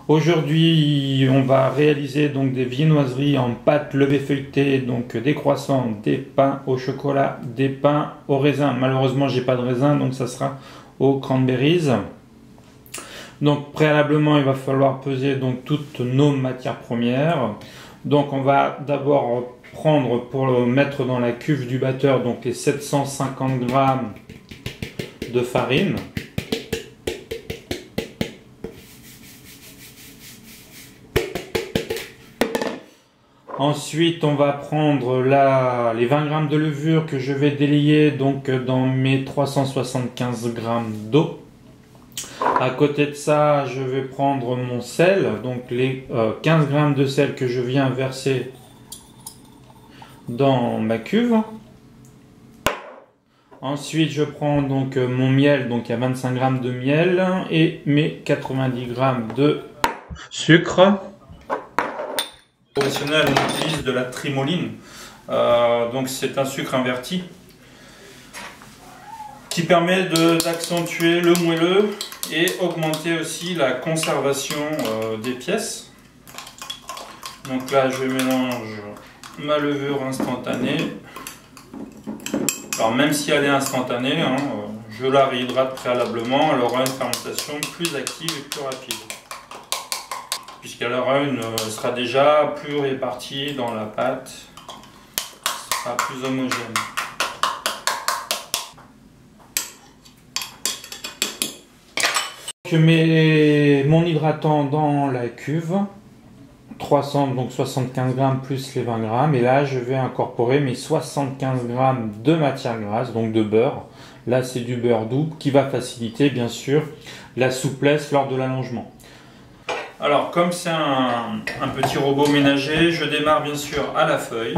Aujourd'hui, on va réaliser donc des viennoiseries en pâte levée feuilletée, donc des croissants, des pains au chocolat, des pains au raisin. Malheureusement, j'ai pas de raisin, donc ça sera aux cranberries. Donc préalablement, il va falloir peser donc toutes nos matières premières. Donc on va d'abord prendre pour le mettre dans la cuve du batteur donc les 750 g de farine. Ensuite, on va prendre les 20 g de levure que je vais délier donc dans mes 375 g d'eau. À côté de ça, je vais prendre mon sel, donc les 15 g de sel que je viens verser dans ma cuve. Ensuite, je prends donc mon miel, donc il y a 25 g de miel et mes 90 g de sucre. Professionnel, on utilise de la trimoline, donc c'est un sucre inverti qui permet d'accentuer le moelleux et augmenter aussi la conservation des pièces. Donc là je mélange ma levure instantanée. Alors même si elle est instantanée, je la réhydrate préalablement, elle aura une fermentation plus active et plus rapide, puisqu'elle sera déjà plus répartie dans la pâte, sera plus homogène. Je mets mon hydratant dans la cuve, 375 g plus les 20 g, et là je vais incorporer mes 75 g de matière grasse, donc de beurre. Là c'est du beurre doux qui va faciliter bien sûr la souplesse lors de l'allongement. Alors comme c'est un petit robot ménager, je démarre bien sûr à la feuille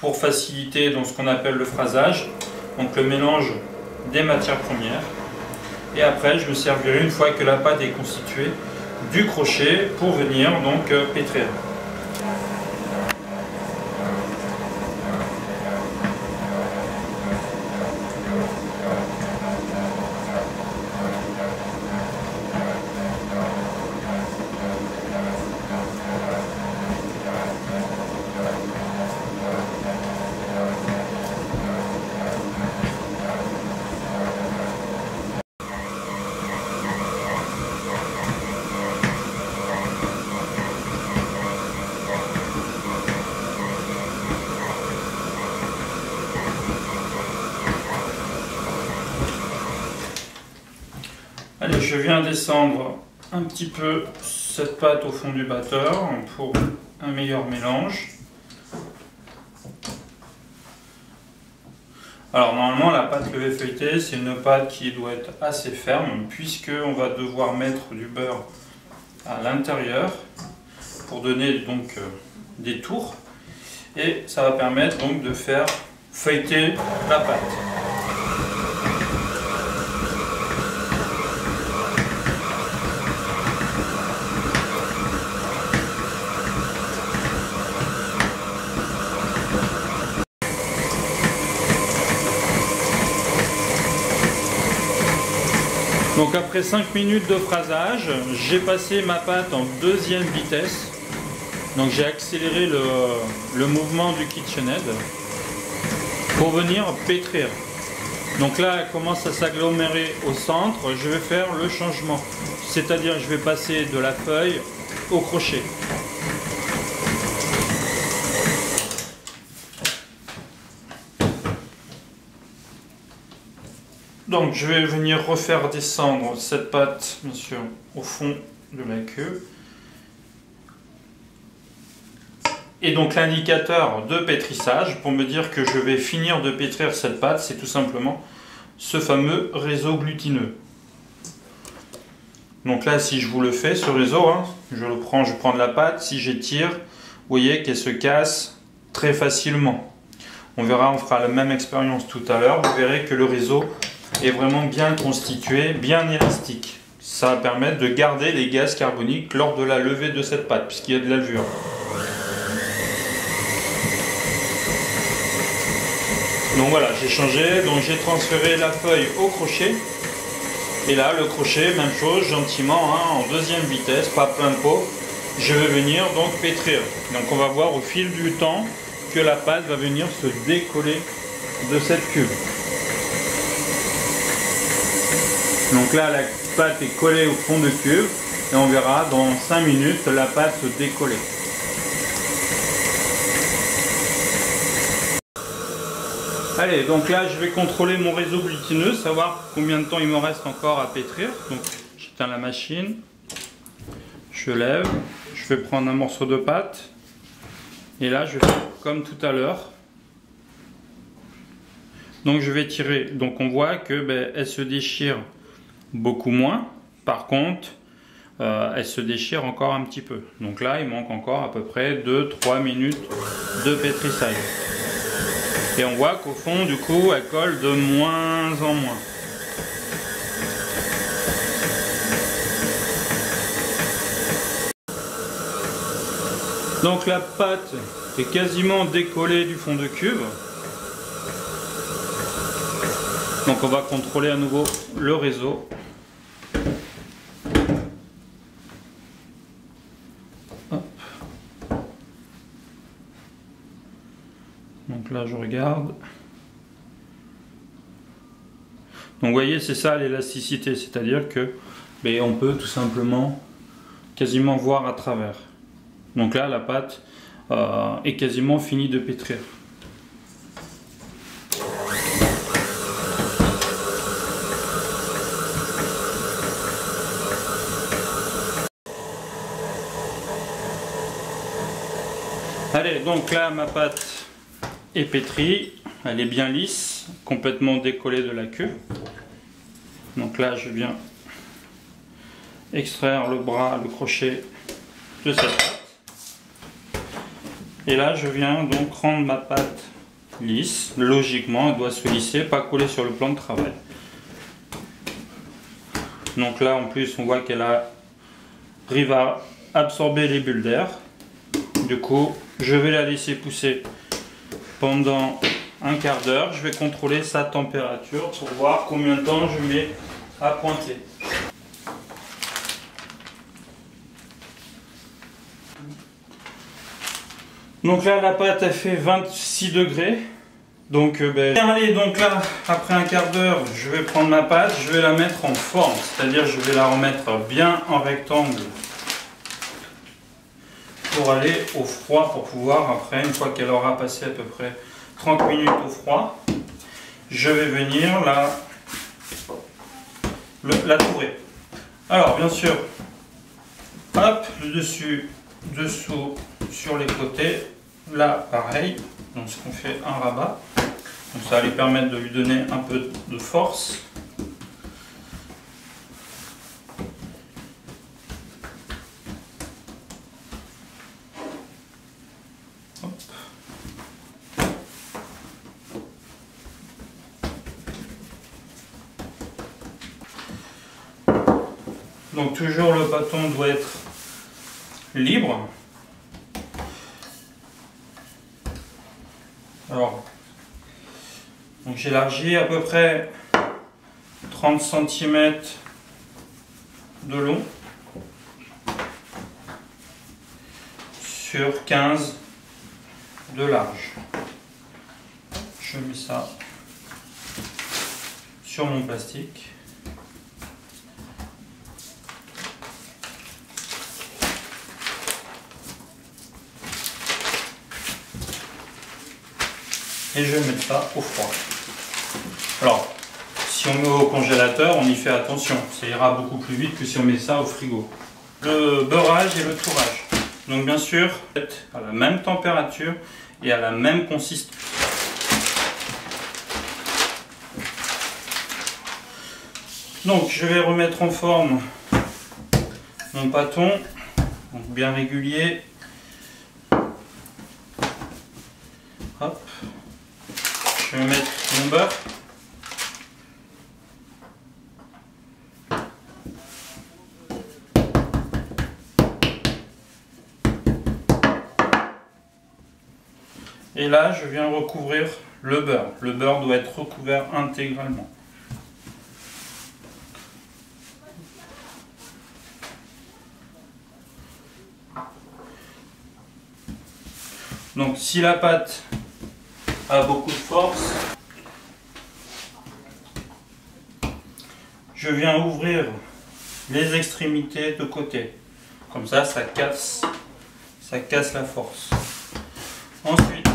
pour faciliter donc, ce qu'on appelle le phrasage, donc le mélange des matières premières. Et après je me servirai une fois que la pâte est constituée du crochet pour venir donc pétrir. Allez, je viens descendre un petit peu cette pâte au fond du batteur pour un meilleur mélange. Alors normalement la pâte levée feuilletée c'est une pâte qui doit être assez ferme puisqu'on va devoir mettre du beurre à l'intérieur pour donner donc des tours et ça va permettre donc de faire feuilleter la pâte. Donc après 5 minutes de phrasage, j'ai passé ma pâte en deuxième vitesse. Donc j'ai accéléré le mouvement du KitchenAid pour venir pétrir. Donc là, elle commence à s'agglomérer au centre. Je vais faire le changement. C'est-à-dire je vais passer de la feuille au crochet. Donc je vais venir refaire descendre cette pâte, bien sûr, au fond de la queue. Et donc l'indicateur de pétrissage, pour me dire que je vais finir de pétrir cette pâte, c'est tout simplement ce fameux réseau glutineux. Donc là, si je vous le fais, ce réseau, je prends de la pâte, si j'étire, vous voyez qu'elle se casse très facilement. On verra, on fera la même expérience tout à l'heure, vous verrez que le réseau est vraiment bien constitué, bien élastique. Ça va permettre de garder les gaz carboniques lors de la levée de cette pâte, puisqu'il y a de la levure. Donc voilà, j'ai changé, donc j'ai transféré la feuille au crochet. Et là, le crochet, même chose, gentiment, hein, en deuxième vitesse, pas plein pot. Je vais venir donc pétrir. Donc on va voir au fil du temps que la pâte va venir se décoller de cette cuve. Donc là, la pâte est collée au fond de cuve et on verra dans 5 minutes la pâte se décoller. Allez, donc là je vais contrôler mon réseau glutineux, savoir combien de temps il me reste encore à pétrir. Donc j'éteins la machine, je lève, je vais prendre un morceau de pâte et là je vais faire comme tout à l'heure. Donc je vais tirer, donc on voit que elle se déchire beaucoup moins, par contre elle se déchire encore un petit peu. Donc là il manque encore à peu près 2-3 minutes de pétrissage. Et on voit qu'au fond, du coup, elle colle de moins en moins. Donc la pâte est quasiment décollée du fond de cuve. Donc on va contrôler à nouveau le réseau. Donc là je regarde. Donc vous voyez, c'est ça l'élasticité, c'est-à-dire que on peut tout simplement quasiment voir à travers. Donc là la pâte est quasiment finie de pétrir. Allez, donc là ma pâte est pétrie, elle est bien lisse, complètement décollée de la cuve. Donc là je viens extraire le bras, le crochet de cette pâte. Et là je viens donc rendre ma pâte lisse. Logiquement elle doit se lisser, pas coller sur le plan de travail. Donc là en plus on voit qu'elle arrive à absorber les bulles d'air. Du coup je vais la laisser pousser pendant un quart d'heure. Je vais contrôler sa température pour voir combien de temps je mets à pointer. Donc là la pâte a fait 26 degrés. Donc allez, donc là après un quart d'heure je vais prendre ma pâte, je vais la mettre en forme, c'est-à-dire je vais la remettre bien en rectangle pour aller au froid, pour pouvoir après, une fois qu'elle aura passé à peu près 30 minutes au froid, je vais venir la tourer. Alors bien sûr, hop, le dessus, dessous, sur les côtés, là pareil, donc ce qu'on fait un rabat, donc ça va lui permettre de lui donner un peu de force. Donc toujours le bâton doit être libre. Alors, j'élargis à peu près 30 cm de long sur 15 de large. Je mets ça sur mon plastique. Et je vais mettre ça au froid. Alors, si on met au congélateur, on y fait attention. Ça ira beaucoup plus vite que si on met ça au frigo. Le beurrage et le tourrage. Donc bien sûr, à la même température et à la même consistance. Donc je vais remettre en forme mon bâton, donc bien régulier. Hop. Je vais mettre mon beurre. Et là, je viens recouvrir le beurre. Le beurre doit être recouvert intégralement. Donc si la pâte a beaucoup de force, je viens ouvrir les extrémités de côté. Comme ça casse la force. Ensuite,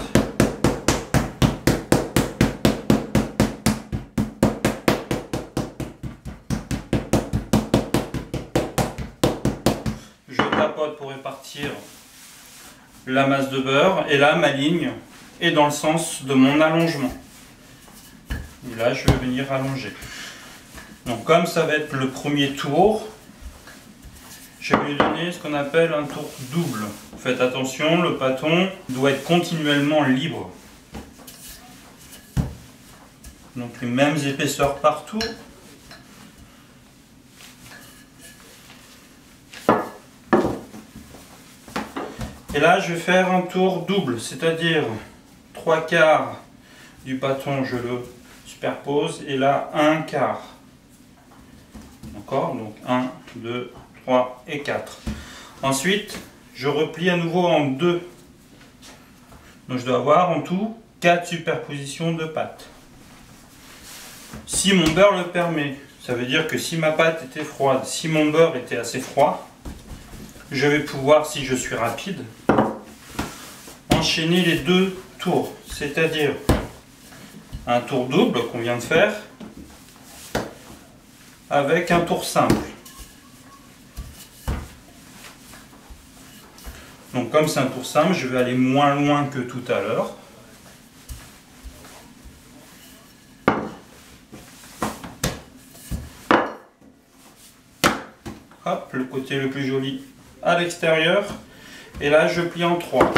je tapote pour répartir la masse de beurre, et là ma ligne est dans le sens de mon allongement. Et là je vais venir allonger. Donc comme ça va être le premier tour, je vais lui donner ce qu'on appelle un tour double. Faites attention, le pâton doit être continuellement libre. Donc les mêmes épaisseurs partout. Et là je vais faire un tour double, c'est-à-dire 3/4 du pâton, je le superpose, et là 1/4. D'accord? Donc 1, 2, 3 et 4. Ensuite, je replie à nouveau en 2. Donc je dois avoir en tout 4 superpositions de pâte. Si mon beurre le permet, ça veut dire que si ma pâte était froide, si mon beurre était assez froid, je vais pouvoir, si je suis rapide, enchaîner les 2 tours. C'est-à-dire un tour double qu'on vient de faire avec un tour simple. Donc comme c'est un tour simple, je vais aller moins loin que tout à l'heure. Hop, le côté le plus joli à l'extérieur. Et là, je plie en 3.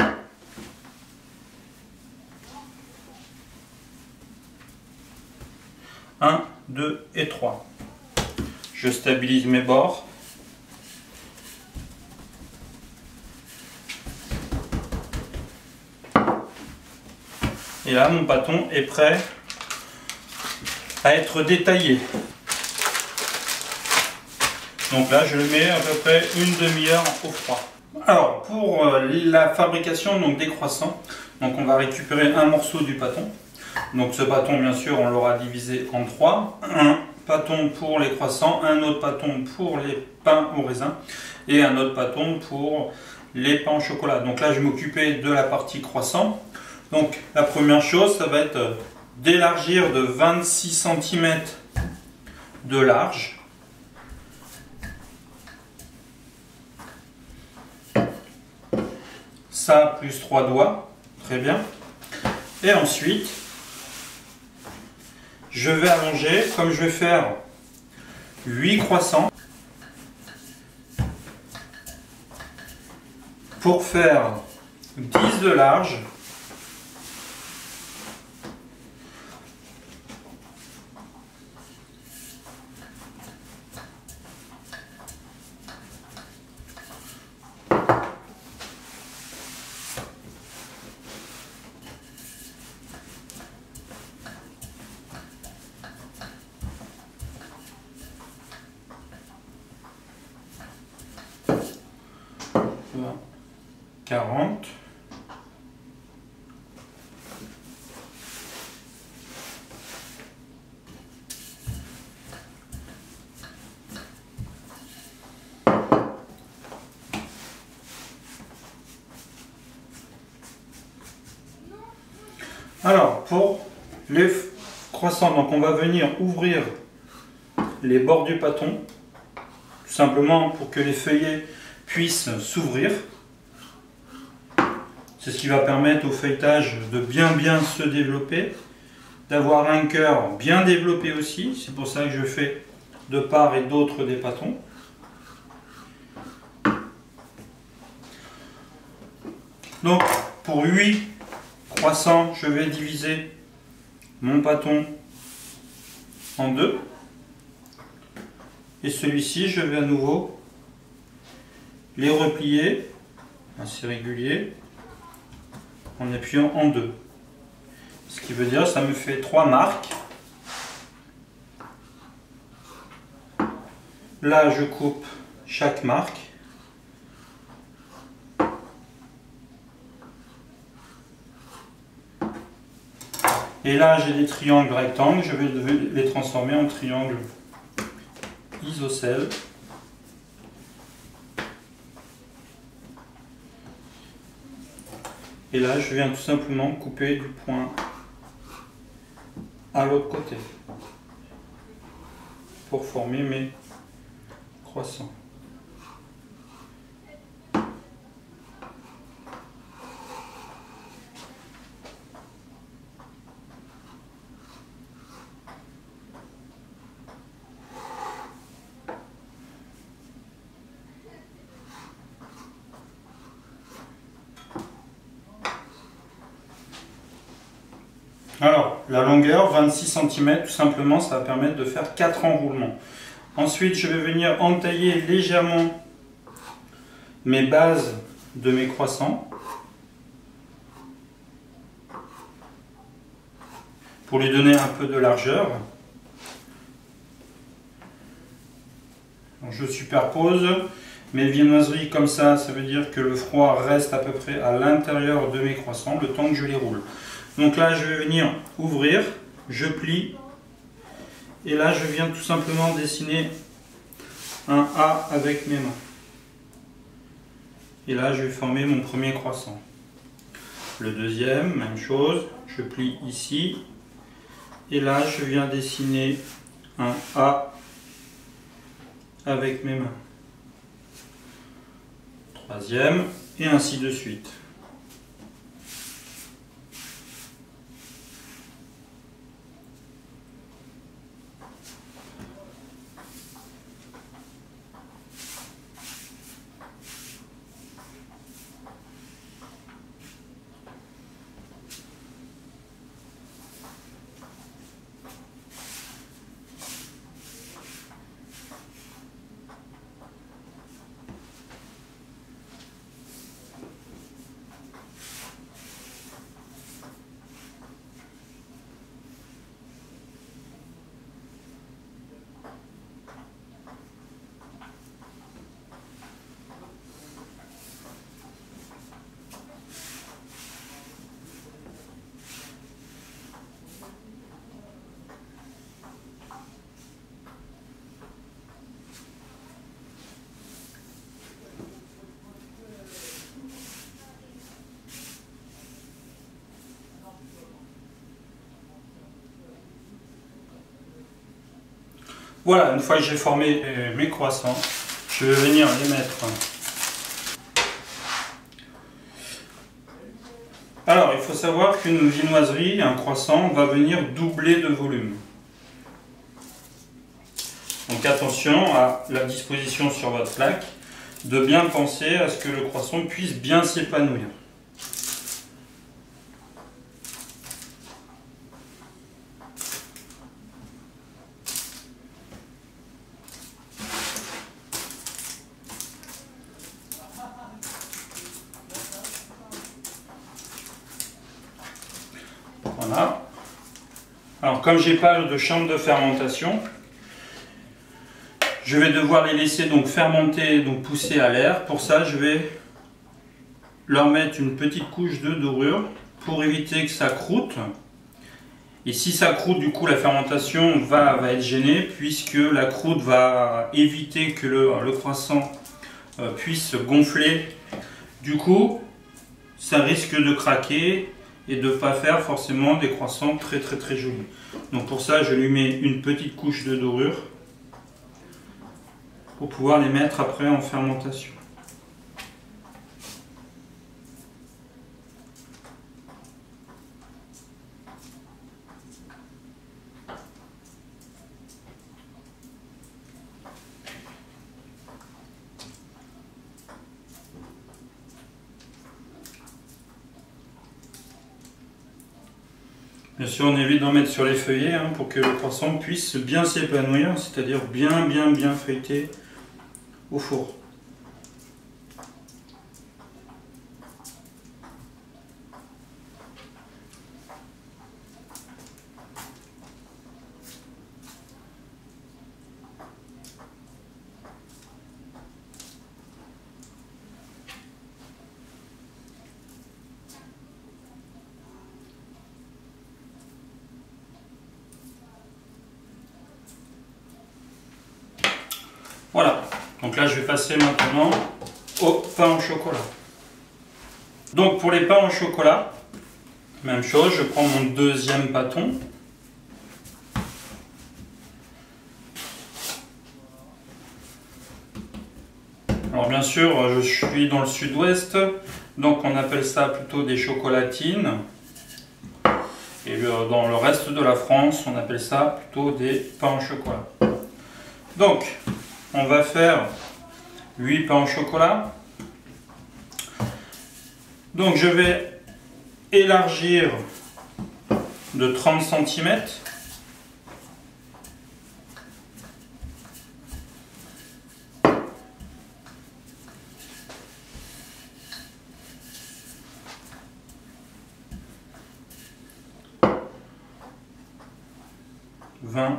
Un, 2 et 3. Je stabilise mes bords. Et là, mon pâton est prêt à être détaillé. Donc là, je le mets à peu près une demi-heure au froid. Alors, pour la fabrication donc, des croissants, donc on va récupérer un morceau du pâton. Donc ce pâton, bien sûr, on l'aura divisé en 3. Un pâton pour les croissants, un autre pâton pour les pains au raisin et un autre pâton pour les pains au chocolat. Donc là, je vais m'occuper de la partie croissant. Donc la première chose, ça va être d'élargir de 26 cm de large. Ça plus 3 doigts, très bien. Et ensuite, je vais allonger, comme je vais faire 8 croissants, pour faire 10 de large. Voilà. 40. Alors, pour les croissants, donc on va venir ouvrir les bords du pâton, tout simplement pour que les feuillets puissent s'ouvrir. C'est ce qui va permettre au feuilletage de bien se développer, d'avoir un cœur bien développé aussi. C'est pour ça que je fais de part et d'autre des pâtons. Donc, pour 8 croissants, je vais diviser mon pâton en 2. Et celui-ci, je vais à nouveau les replier assez régulier en appuyant en 2. Ce qui veut dire ça me fait 3 marques. Là, je coupe chaque marque. Et là, j'ai des triangles rectangles, je vais les transformer en triangles isocèles. Et là, je viens tout simplement couper du point à l'autre côté pour former mes croissants. Alors, la longueur, 26 cm, tout simplement, ça va permettre de faire 4 enroulements. Ensuite, je vais venir entailler légèrement mes bases de mes croissants pour lui donner un peu de largeur. Donc, je superpose mes viennoiseries comme ça veut dire que le froid reste à peu près à l'intérieur de mes croissants le temps que je les roule. Donc là, je vais venir ouvrir, je plie, et là, je viens tout simplement dessiner un A avec mes mains. Et là, je vais former mon premier croissant. Le deuxième, même chose, je plie ici, et là, je viens dessiner un A avec mes mains. Troisième, et ainsi de suite. Voilà, une fois que j'ai formé mes croissants, je vais venir les mettre. Alors, il faut savoir qu'une viennoiserie, un croissant, va venir doubler de volume. Donc attention à la disposition sur votre plaque, de bien penser à ce que le croissant puisse bien s'épanouir. Voilà. Alors comme j'ai pas de chambre de fermentation, je vais devoir les laisser donc fermenter, donc pousser à l'air. Pour ça, je vais leur mettre une petite couche de dorure pour éviter que ça croûte. Et si ça croûte, du coup, la fermentation va être gênée puisque la croûte va éviter que le croissant puisse gonfler. Du coup, ça risque de craquer et de ne pas faire forcément des croissants très jolis. Donc pour ça, je lui mets une petite couche de dorure pour pouvoir les mettre après en fermentation. Bien sûr, on évite d'en mettre sur les feuillets pour que le croissant puisse bien s'épanouir, c'est-à-dire bien feuilleter au four. Voilà, donc là je vais passer maintenant au pain au chocolat. Donc pour les pains au chocolat, même chose, je prends mon deuxième bâton. Alors bien sûr, je suis dans le sud-ouest, donc on appelle ça plutôt des chocolatines. Et dans le reste de la France, on appelle ça plutôt des pains au chocolat. Donc, on va faire 8 pains au chocolat. Donc je vais élargir de 30 cm.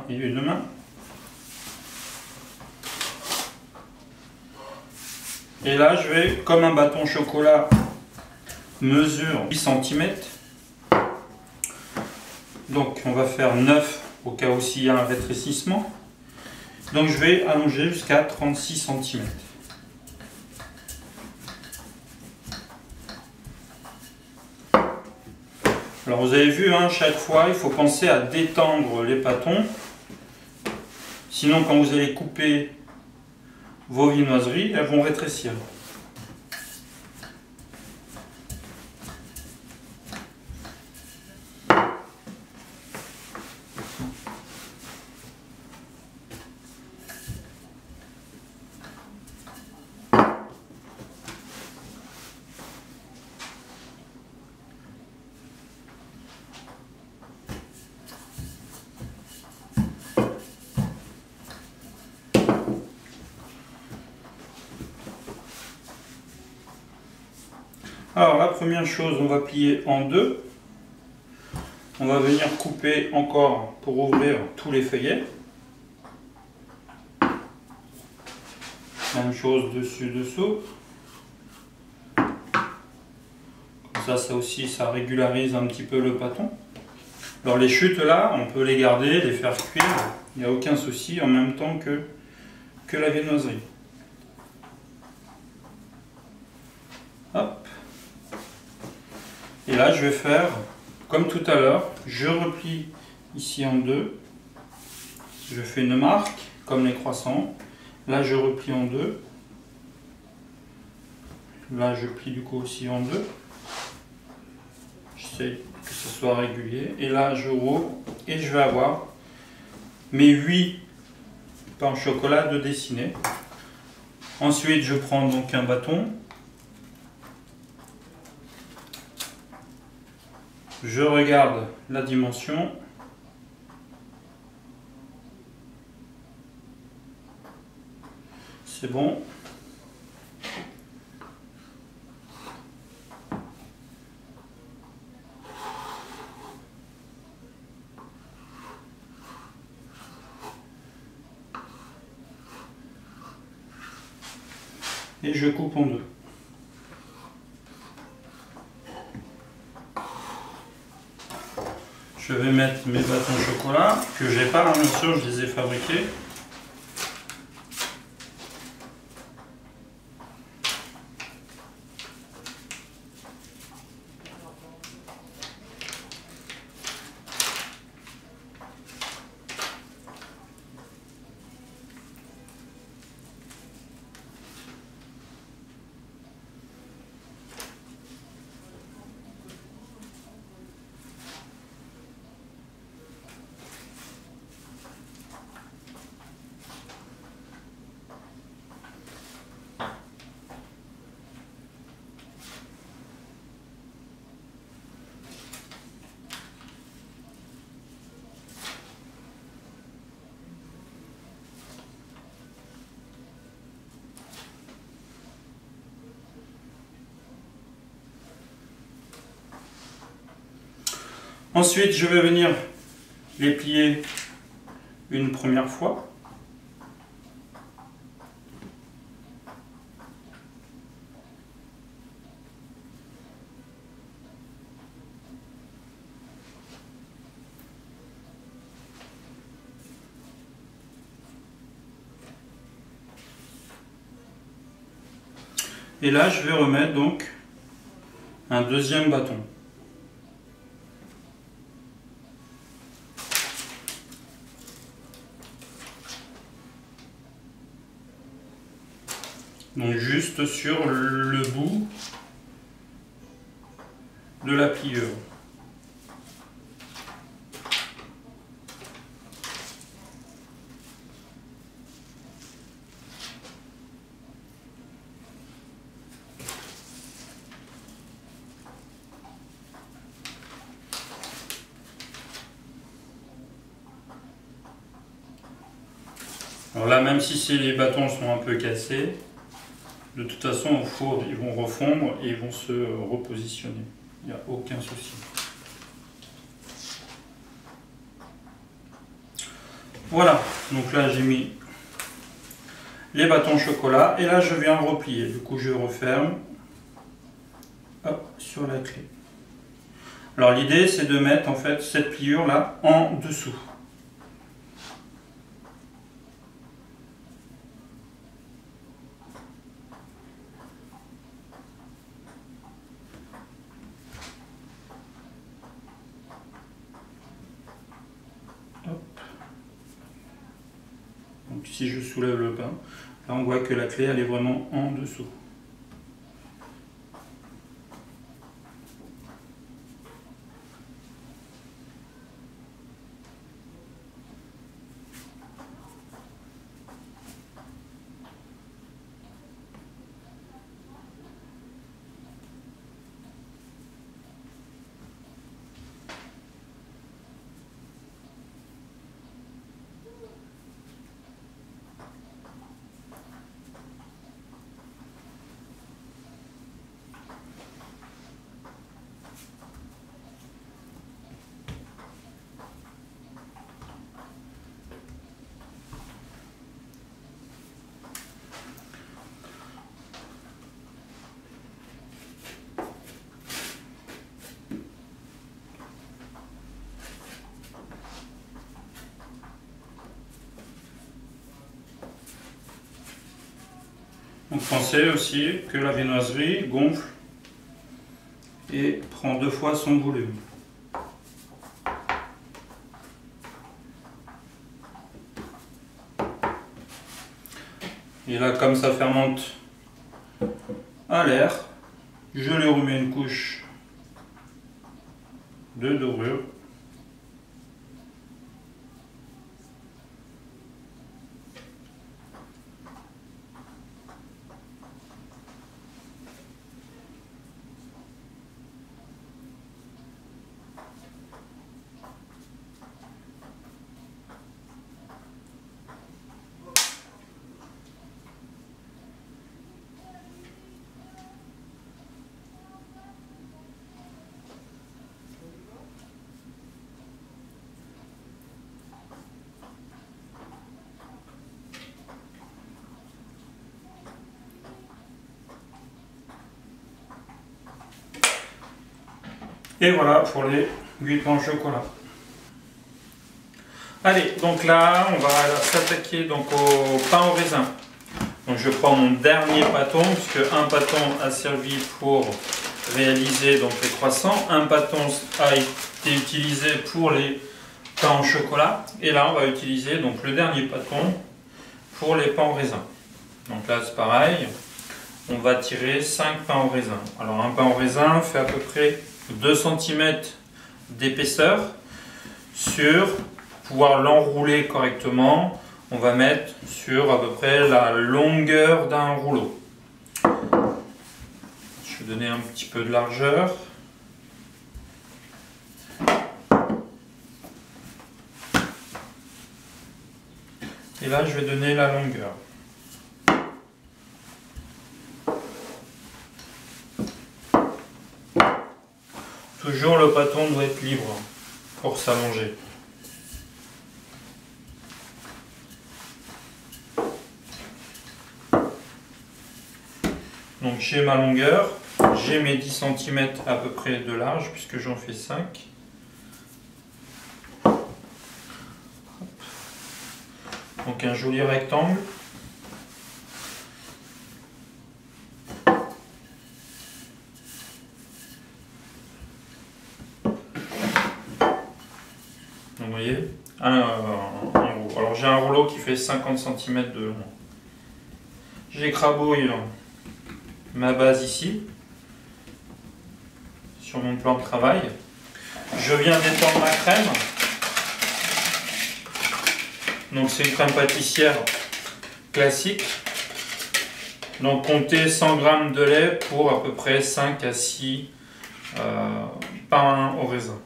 Et une main. Et là, je vais, comme un bâton chocolat mesure 8 cm, donc on va faire 9 au cas où s'il y a un rétrécissement. Donc je vais allonger jusqu'à 36 cm. Alors vous avez vu, hein, chaque fois, il faut penser à détendre les bâtons. Sinon, quand vous allez couper vos viennoiseries, elles vont rétrécir. Alors la première chose, on va plier en deux. On va venir couper encore pour ouvrir tous les feuillets. Même chose dessus, dessous. Comme ça aussi, ça régularise un petit peu le bâton. Alors les chutes là, on peut les garder, les faire cuire. Il n'y a aucun souci en même temps que la viennoiserie. Hop. Et là, je vais faire comme tout à l'heure. Je replie ici en deux. Je fais une marque, comme les croissants. Là, je replie en deux. Là, je plie du coup aussi en deux. J'essaie que ce soit régulier. Et là, je rouvre et je vais avoir mes 8 pains au chocolat de dessiner. Ensuite, je prends donc un bâton. Je regarde la dimension. C'est bon. Et je coupe en deux. Je vais mettre mes bâtons de chocolat, que j'ai pas, bien sûr, je les ai fabriqués. Ensuite, je vais venir les plier une première fois. Et là, je vais remettre donc un deuxième bâton. Donc juste sur le bout de la pliure. Alors là, même si les bâtons sont un peu cassés, de toute façon au four ils vont refondre et ils vont se repositionner. Il n'y a aucun souci. Voilà, donc là j'ai mis les bâtons chocolat et là je viens replier. Du coup je referme, hop, sur la clé. Alors l'idée c'est de mettre en fait cette pliure là en dessous. Donc si je soulève le pain, là on voit que la clé elle est vraiment en dessous. Donc pensez aussi que la viennoiserie gonfle et prend 2 fois son volume. Et là, comme ça fermente à l'air, je lui remets une couche de dorure. Et voilà pour les 8 pains au chocolat. Allez, donc là, on va s'attaquer donc au pain au raisin. Donc je prends mon dernier pâton, puisque un pâton a servi pour réaliser donc les croissants, un pâton a été utilisé pour les pains au chocolat, et là on va utiliser donc le dernier pâton pour les pains au raisin. Donc là c'est pareil, on va tirer 5 pains au raisin. Alors un pain au raisin fait à peu près 2 cm d'épaisseur. Pour pouvoir l'enrouler correctement, on va mettre sur à peu près la longueur d'un rouleau. Je vais donner un petit peu de largeur. Et là, je vais donner la longueur. Toujours le pâton doit être libre pour s'allonger. Donc j'ai ma longueur, j'ai mes 10 cm à peu près de large puisque j'en fais 5. Donc un joli rectangle. voyez, un rouleau. Alors j'ai un rouleau qui fait 50 cm de long. J'écrabouille ma base ici, sur mon plan de travail. Je viens d'étendre ma crème. Donc c'est une crème pâtissière classique. Donc comptez 100 g de lait pour à peu près 5 à 6 pains au raisin.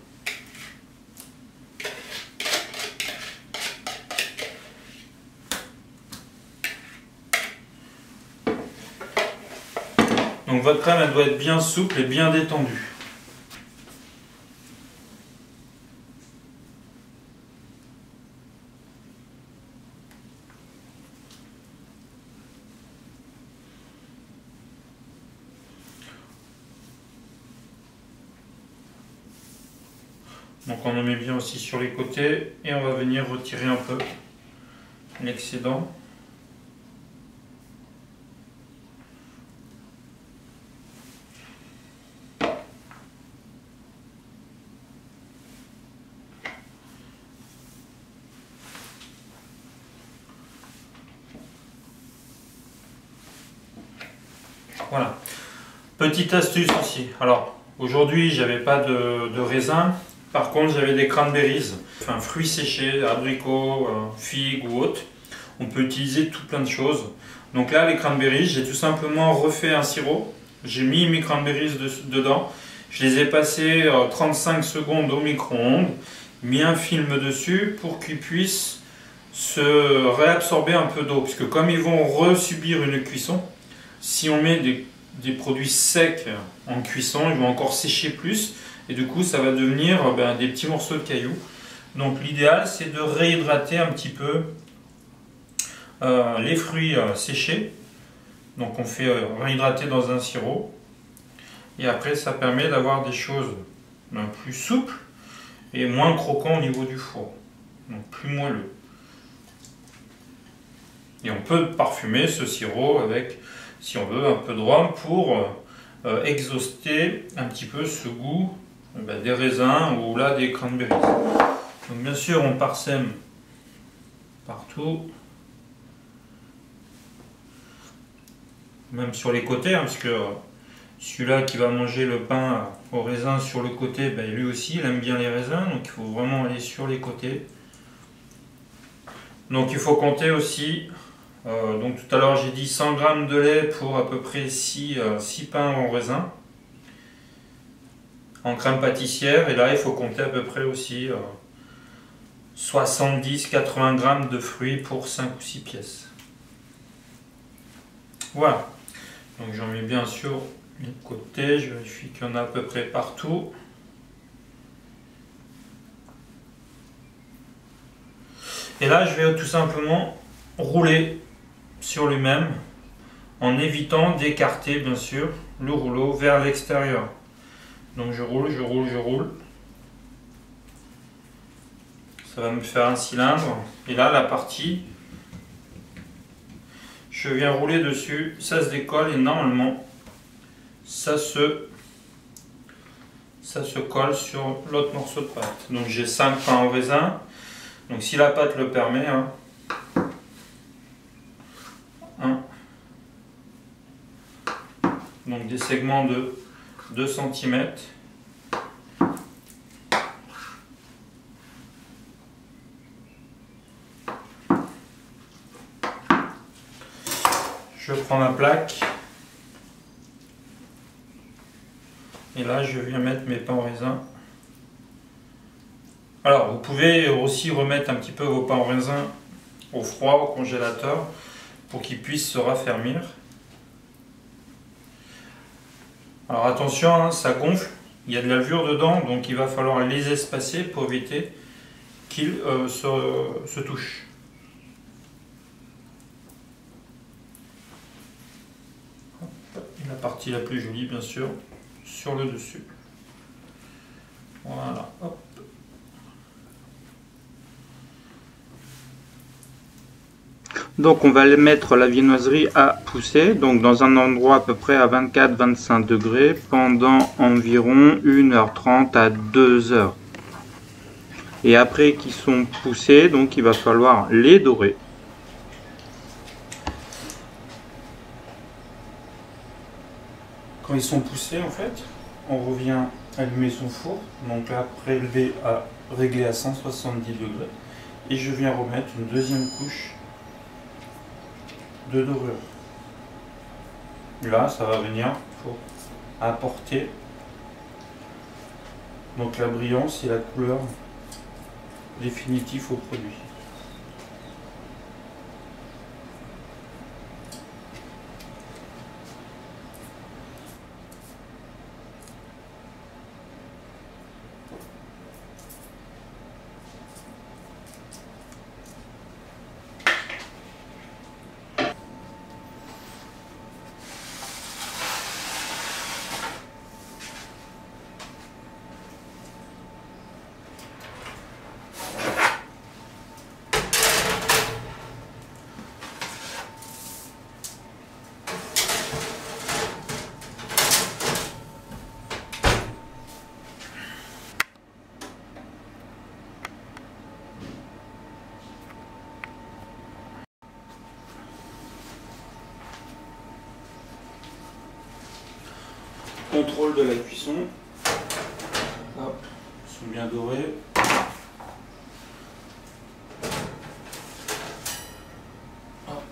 Donc votre crème elle doit être bien souple et bien détendue. Donc on en met bien aussi sur les côtés et on va venir retirer un peu l'excédent. Voilà. Petite astuce aussi. Alors aujourd'hui j'avais pas de raisin. Par contre, j'avais des cranberries, enfin fruits séchés, abricots, figues ou autres. On peut utiliser tout plein de choses. Donc là, les cranberries, j'ai tout simplement refait un sirop. J'ai mis mes cranberries dedans. Je les ai passés 35 secondes au micro-ondes, mis un film dessus pour qu'ils puissent se réabsorber un peu d'eau. Puisque comme ils vont resubir une cuisson, si on met des produits secs en cuisson, ils vont encore sécher plus. Et du coup, ça va devenir des petits morceaux de cailloux. Donc l'idéal, c'est de réhydrater un petit peu les fruits séchés. Donc on fait réhydrater dans un sirop. Et après, ça permet d'avoir des choses plus souples et moins croquants au niveau du four. Donc plus moelleux. Et on peut parfumer ce sirop avec, si on veut, un peu de rhum pour exhauster un petit peu ce goût des raisins ou là des cranberries. Donc bien sûr on parsème partout, même sur les côtés, parce que celui-là qui va manger le pain au raisin sur le côté, lui aussi il aime bien les raisins, donc il faut vraiment aller sur les côtés. Donc il faut compter aussi, donc tout à l'heure j'ai dit 100 g de lait pour à peu près 6 pains au raisin en crème pâtissière, et là il faut compter à peu près aussi 70-80 g de fruits pour 5 ou 6 pièces. Voilà, donc j'en mets bien sur les côtés, je vérifie qu'il y en a à peu près partout. Et là je vais tout simplement rouler sur lui-même en évitant d'écarter bien sûr le rouleau vers l'extérieur. Donc je roule, je roule, je roule. Ça va me faire un cylindre. Et là, la partie, je viens rouler dessus, ça se décolle et normalement, ça se colle sur l'autre morceau de pâte. Donc j'ai 5 pains au raisin. Donc si la pâte le permet, donc des segments de 2 cm. Je prends ma plaque et là je viens mettre mes pains au raisin. Alors vous pouvez aussi remettre un petit peu vos pains au raisin au froid, au congélateur, pour qu'ils puissent se raffermir. Alors attention, ça gonfle, il y a de la levure dedans, donc il va falloir les espacer pour éviter qu'ils se touchent. La partie la plus jolie, bien sûr, sur le dessus. Voilà, hop. Donc on va mettre la viennoiserie à pousser, donc dans un endroit à peu près à 24-25 degrés pendant environ 1h30 à 2h. Et après qu'ils sont poussés, donc il va falloir les dorer. Quand ils sont poussés, en fait, on revient allumer son four. Donc là, prélevé à régler à 170 degrés. Et je viens remettre une deuxième couche de dorure. Là, ça va venir pour apporter donc la brillance et la couleur définitive au produit. Contrôle de la cuisson. Hop, ils sont bien dorés. Hop.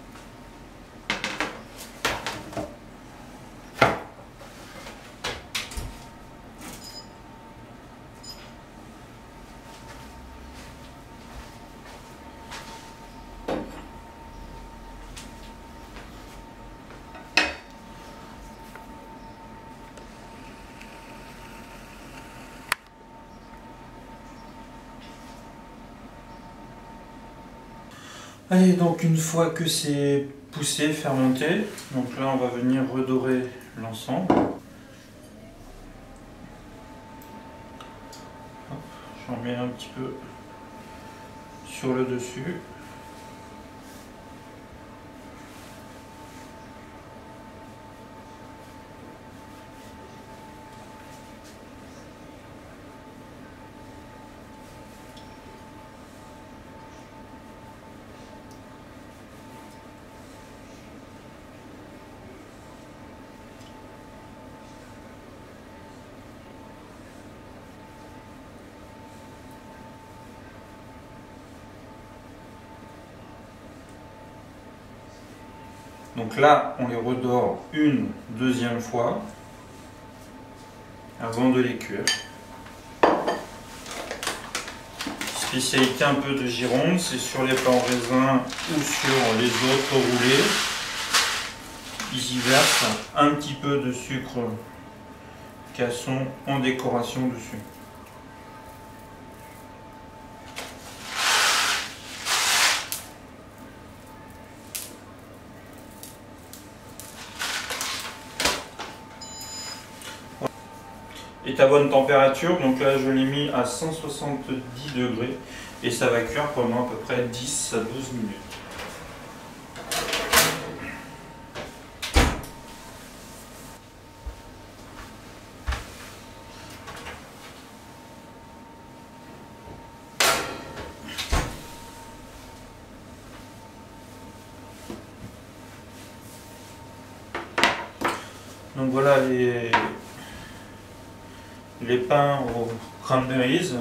Allez, donc une fois que c'est poussé, fermenté, donc là on va venir redorer l'ensemble. J'en mets un petit peu sur le dessus. Donc là, on les redore une deuxième fois avant de les cuire. Spécialité un peu de Gironde, c'est sur les pains en raisin ou sur les autres roulés. Ils y versent un petit peu de sucre casson en décoration dessus. Est à bonne température, donc là je l'ai mis à 170 degrés et ça va cuire pendant à peu près 10 à 12 minutes. Donc voilà les pains aux cranberries.